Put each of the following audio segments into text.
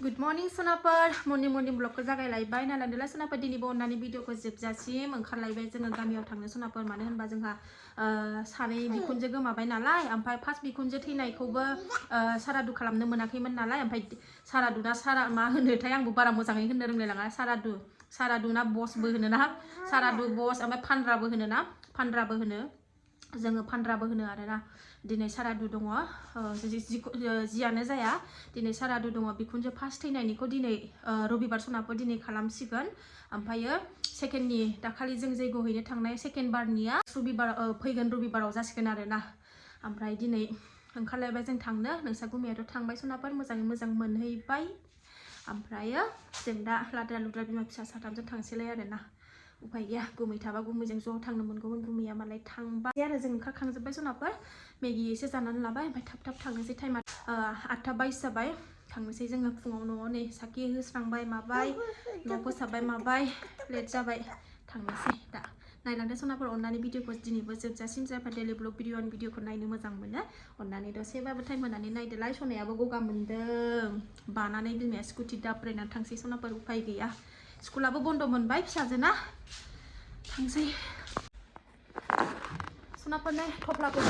Good morning sonaper morning blogखौ जागायलायबाय नालाय सोनापर दिनै बननानै भिडिअखौ जोबजासिम ओंखारलायबाय जोङो गामियाव थांनो सोनापर मानो होनबा जोंहा सानै बिखुनजो गोमाबाय नालाय ओमफ्राय फार्स्ट बिखुनजो थैनायखौबो सारादु खालामनो मोनाखैमोन नालाय ओमफ्राय सारादुना मा होनोथाय आंबो बारा मोजाङै होननो रोंलाय लाङा सारादुना बसबो होनो ना सारादु बस ओमफ्राय फानद्राबो होनो जोङो फानद्राबो होनो आरोना दिनै सारादु दङ जियानो जाया दिनै सारादु दङ बिखुनजो फार्स्ट थैनायनिखौ दिनै रबिबार सनाफोर दिनै खालामसिगोन ओमफ्रायो सेकेन्डनि दाखालि जों जैग' हैनो थांनाय सेकेन्ड बारनिया फैगोन रबिबाराव जासिगोन आरोना ओमफ्राय दिनै ओंखारलायबाय जों थांनो नोंसा गुमैयाथ' थांबाय सनाफोर मोजाङै मोजां मोनहैबाय ओमफ्रायो जों दा लाद्रा लुद्रा बिमा फिसा साथामजों थांसैलाय आरोना उफाय गैया गुमै थाबा गुमैजों ज' थांनो मोनगौमोन गुमैया मालाय थांबाय आरो जों ओंखारखांजोब्बाय सनाफोर मेगि एसे जानानै लाबाय ओमफ्राय थाब थांनोसै टाइमा 8:22 जाबाय थांनोसै जोङो फुङाव न'आव नै साखि होस्रांबाय माबाय न' फोसाबबाय माबाय लेट जाबाय थांनोसै दा नायलांदो सनाफोर अननानै भिडिअखौ दिनैबो जोबजासिम जायफोर डेलि ब्लग भिडिअखौ नायनो मोजां मोनो अननानै दसेबाबो टाइम होनानै नायदोलाय सनायाबो गगा मोन्दों बानानै बिमाया स्कुटि दाब्रायनानै थांसै सनाफोर उफाय गैया स्कुलाबो बन्द मोनबाय फिसाजोना थांसै सनाफोरनो थफ्लाखौ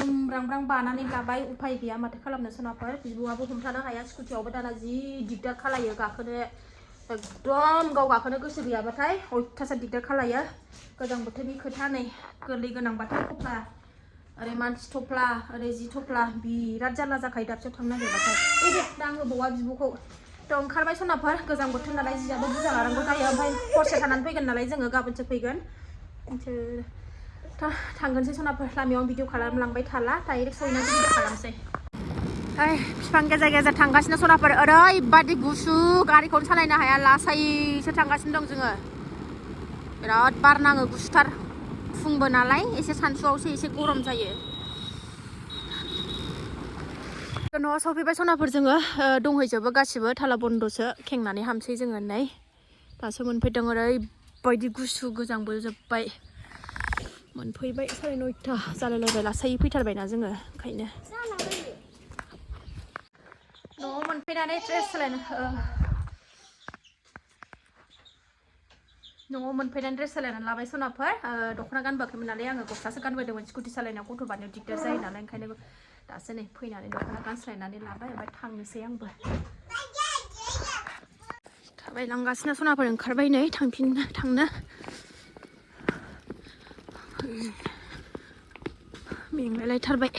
ब्रां बानानै लाबाय उफाय गैया माथो खालामनो सनाफोर बिब'आबो हमथानो हाया स्कुटियावबो दाना जि दिगदार खालायो गाखोनो एकदम गाव गाखोनो गोसो गैयाबाथाय अयथासार दिगदार खालायो गोजां बोथोरनि खोथा नै गोरलै गोनांबाथाय थफ्ला ओरै मानसि थफ्ला ओरै जि थफ्ला बिराद जारला जाखायो दाबसेयाव थांनो नागिरबाथाय दा आङो बौआ बिब'खौ थ' ओंखारबाय सनाफोर गोजां बोथोर नालाय जियाबो बुरजा लानांगौ जायो ओमफ्राय हरसे थानानै फैगोन नालाय जोङो गाबोनसो फैगोन थांगोनसै सनाफोर लामायाव भिडिअ खालामलांबाय थाला डाइरेक्ट सहैनानै भिडिअ खालामसै बिफां गेजेर थांगासिनो सनाफोर ओरैबादि गुसु गारिखौनो सालायनो हाया लासैसो थांगासिनो दं जोङो बिराद बार नाङो गुसुथार फुंबो नालाय एसे सानसुआवसो एसे गरम जायो न'आव सफैबाय सनाफोर जोङो दंहैजोबो गासिबो थाला बन्दसो खेंनानै हामसै जोङो नै दासो मोनफैदों ओरैबायदि गुसु गोजांबो जोब्बाय मोनफैबाय 9:30 जालायलायबाय लासै फैथारबायना जोङो ओंखायनो न'आव मोनफैनानै ड्रेस सोलायनानै लाबाय सनाफोर दख'ना गानबोआखैमोन नालाय आङो गस्लासो गानबोदोंमोन स्कुटि सालायनायाव गथ' बारनायाव दिगदार जायो नालाय ओंखायनो दासो नै फैनानै दख'ना गानस्लायनानै लाबाय ओमफ्राय थांनोसै आंबो थाबायलांगासिनो सनाफोर ओंखारबाय नै थांनो मेंलायलायथारबाय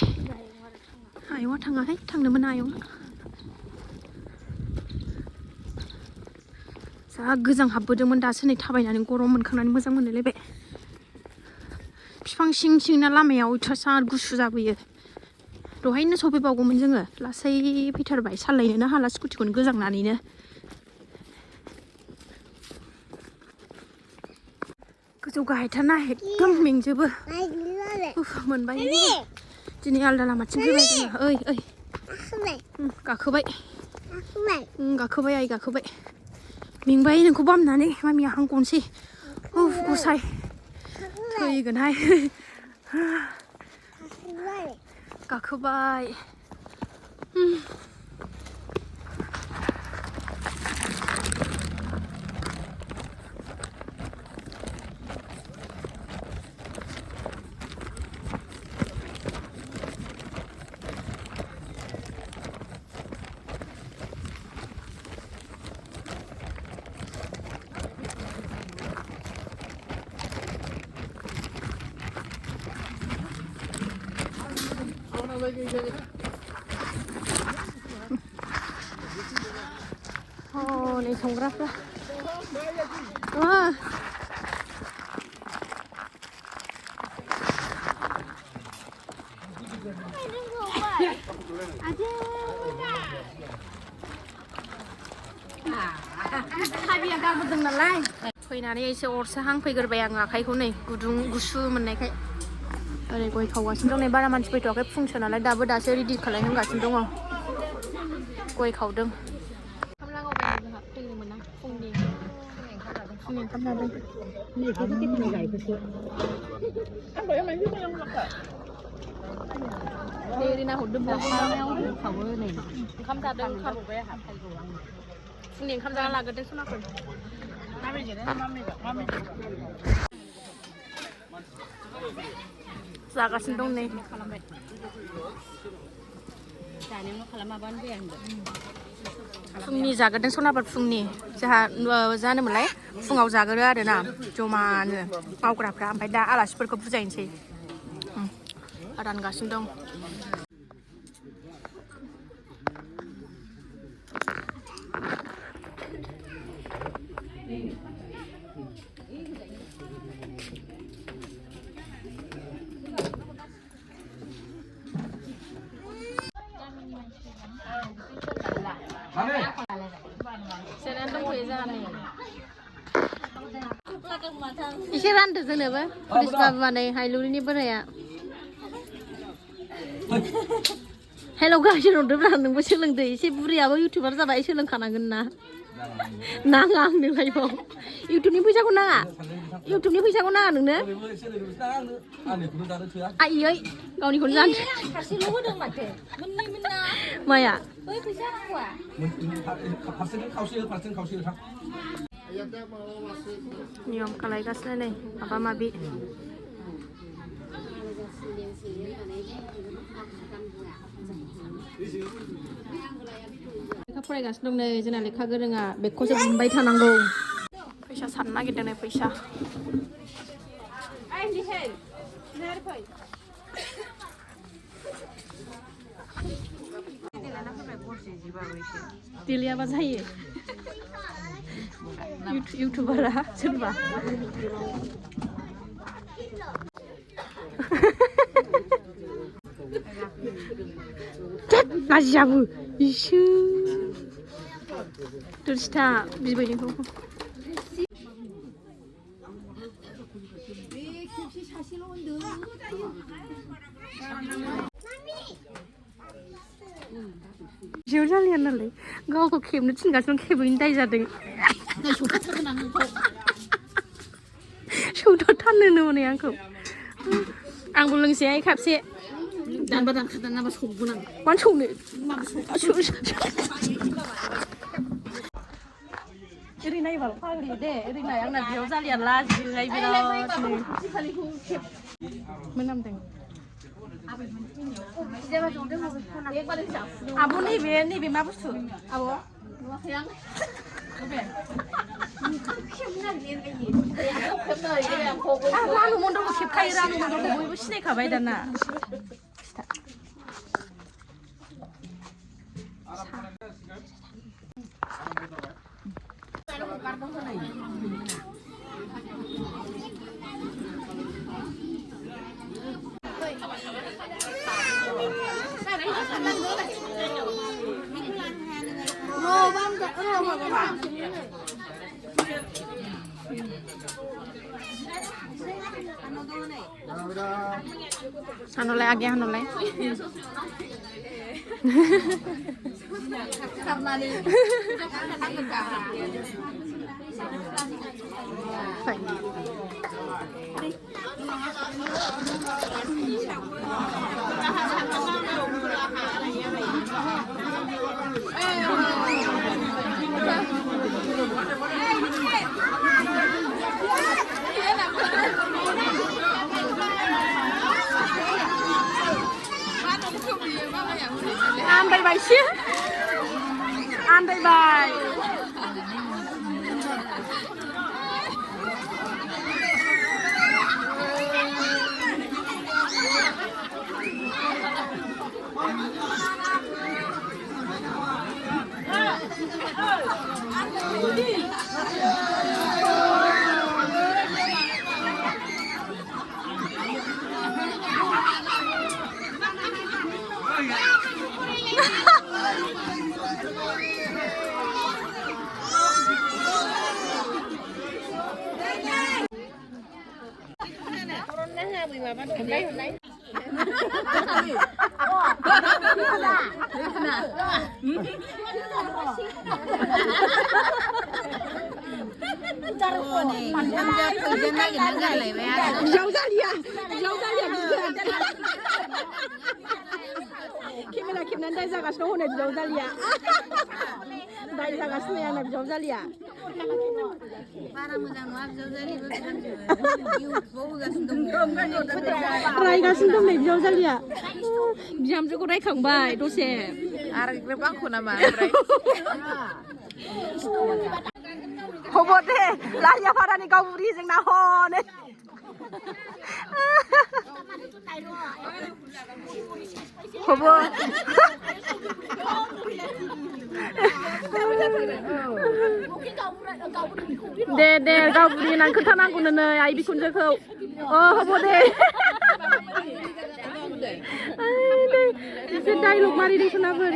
आयंआ थाङाहाय थांनो मोना आयंआ जा गोजां हाबबोदोंमोन दासो नै थाबायनानै गरम मोनखांनानै मोजां मोनलायलायबाय बिफां सिं ना लामायाव अयथासार गुसु जाबोयो दहायनो सफैबावगौमोन जोङो लासै फैथारबाय सालायनोनो हाला स्कुटिखौनो गोजांनानैनो गोजौ गाहायथारना एकदम मेंजोबो मोनबाय दिनै आलदा लामाथिं फैबाय जोङो गाखोबाय आइ गाखोबाय मेंबाय नोंखौ बामनानै मामिया हां गनोसै गसाय थैगोनहाय गाखोबाय नै संग्राफ्रा खाबिया गारबोदों नालाय फैनानै एसे अरसो हांफैग्रोबाय आं आखाइखौ नै गुदुं गुसु मोननायखाय ओरै गय खावगासिनो दं नै बारा मानसि फैथ'वाखै फुंसो नालाय दासो रेडि खालामगासिनो दङ गय खावदों ओंखाम लागावबाय जोंहा फैनो मोना फुंनि ओंखाम जादों ओंखाम जादों फुंनि ओंखाम जाना लाग्रोदों सनाफोर जागासिनो दं नै फुंनि जाग्रोदों सनाफोर फुंनि जोंहा जानोमोनलाय फुङाव जाग्रो आरोना जमानो मावग्राफ्रा ओमफ्राय दा आलासिफोरखौ बुजायनोसै रानगासिनो दं एसे रानदो जोंनोबो पुलिस बाबु माने हाइलुरिनि बोराया हेल' गाज्रि हरदोब्रा नोंबो सोलोंदो एसे बुरियाबो इउटुबार जाबाय सोलोंखानांगोन ना नाङा आंनो लाइफआव इउटुबनि फैसाखौ नाङा इउटुबनि फैसाखौ नाङा नोंनो आइयै गावनिखौनो जानो सासेल' होदों माथो माया नियम खालायगासिनो नै माबा माबि लेखा फरायगासिनो दं नै जोंना लेखा गोरोङा बेगखौसो बुंबाय थानांगौ फैसा साननो नागिरदों नै फैसा देलायाबा जायो इउटुबारा सोरबा लाजियाबो इसो दुरसिथा बिबैनिखौ जिउ जालिया नालाय गावखौ खेबनो थिनगासिनो खेबैनि दाय जादों सौदावथारनो मोनै आंखौ आंबो लोंसेहाय खापसे दानबा दानखादान नामा सौगोन आं मानो सौनो ओरै नायबाल' फाग्लि दे ओरै नाय आंना बेयाव जालिया लाजियोहाय बिरादनो मोनामदों आब' नैबे मा बुस्थु आब' नुवाखै आं रानु मन्दलखौ खेबखायो रानु मन्दलखौ बयबो सिनायखाबाय दाना Hanulay agi hanulay. Andai bay sih, andai bay. खेबनानै दाय जागासिनो हनै बिजावजालिया दाय जागासिनो आंना बिजावजालिया बारा मोजां नङा बिजावजालिबो इउटुबाव होगासिनो दं रायगासिनो दं नै बिजावजालिया बिहामजोखौ रायखांबाय दसे आरो ग्रोब आंखौ नामा ओमफ्राय हब दे लाहियाफारानि गावबुरि जोंना हनै हब दे गावबुरि होननानै खोन्थानांगौनो नै आइ बिखुनजोखौ हब दे एसे डाइलग मारिदों सनाफोर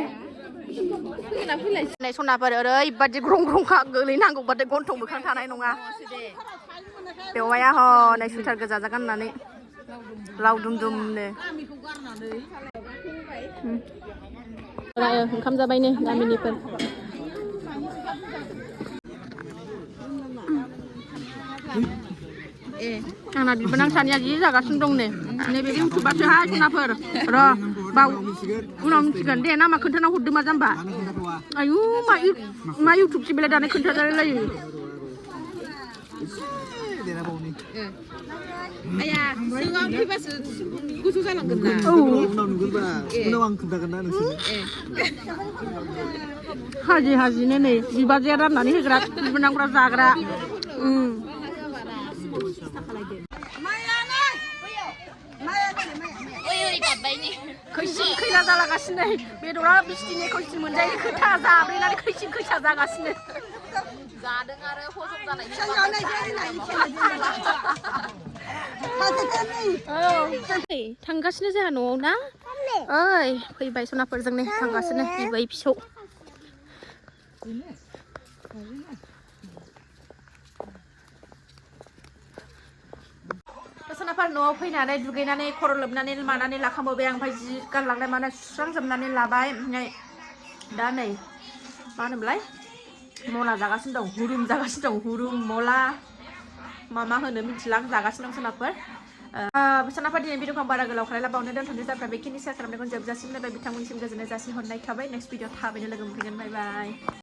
सनाफोर ओरैबादि ग्रं ग्रंखा गोलैनांगौबाथाय गन्थं मोखां थानाय नङा बेवहाया हनै सुइटार गोजा गाननानै लावदुम दुमनो ओंखाम जाबायनो गामिनिफोर आंना बिबोनां सानैया जि जागासिनो दं नैबे इउटुबारसोहाय सनाफोर र' बाव उनाव मिथिगोन दे नामा खोन्थाना हरदो मा जाम्बा आयु मा इउटुबसो बेलाय दानो खोन्थाजालायलायो आया सिगाङाव फैबासो गोजौ जालांगोन ना उनाव नुगोनबा उनाव आं खोन्थागोन ना नोंसोरनो हाजिनो नै बिबाजैया राननानै होग्रा बिबोनांफ्रा जाग्रा खैसिन खैला जालागासिनो बेदरा बिस्थिनि खैसिन मोनजायै खोथा जाब्रेनानै खैसिन खैसा जागासिनो जादों आरो हजम जानाय थांगासिनो जोंहा न'आव ना ओइ फैबाय सनाफोरजों नै थांगासिनो बिबै फिसौ सनाफोर न'आव फैनानै दुगैनानै खर' लोबनानै मानानै लाखांबोबाय आं ओमफ्राय जि गानलांनाय माने सुस्रांजोबनानै लाबाय ओमफ्राय दा नै मा होनोमोनलाय मला जागासिनो दं हुरुम जागासिनो दं हुरुम मला मा होनो मिथिला आं जागासिनो दं सनाफोर दिनै भिडिअखौ आं बारा गोलाव खालायला बावनो दोनथ'नाय जाबाय बेखिनि सेयार खालामनायखौ जोबजासिम बिथांमोननिसिम गोजोननाय जासिहरनाय थाबाय नेक्स्ट भिडिअ थाबैनो लोगो मोनफिनगोन बाय बाय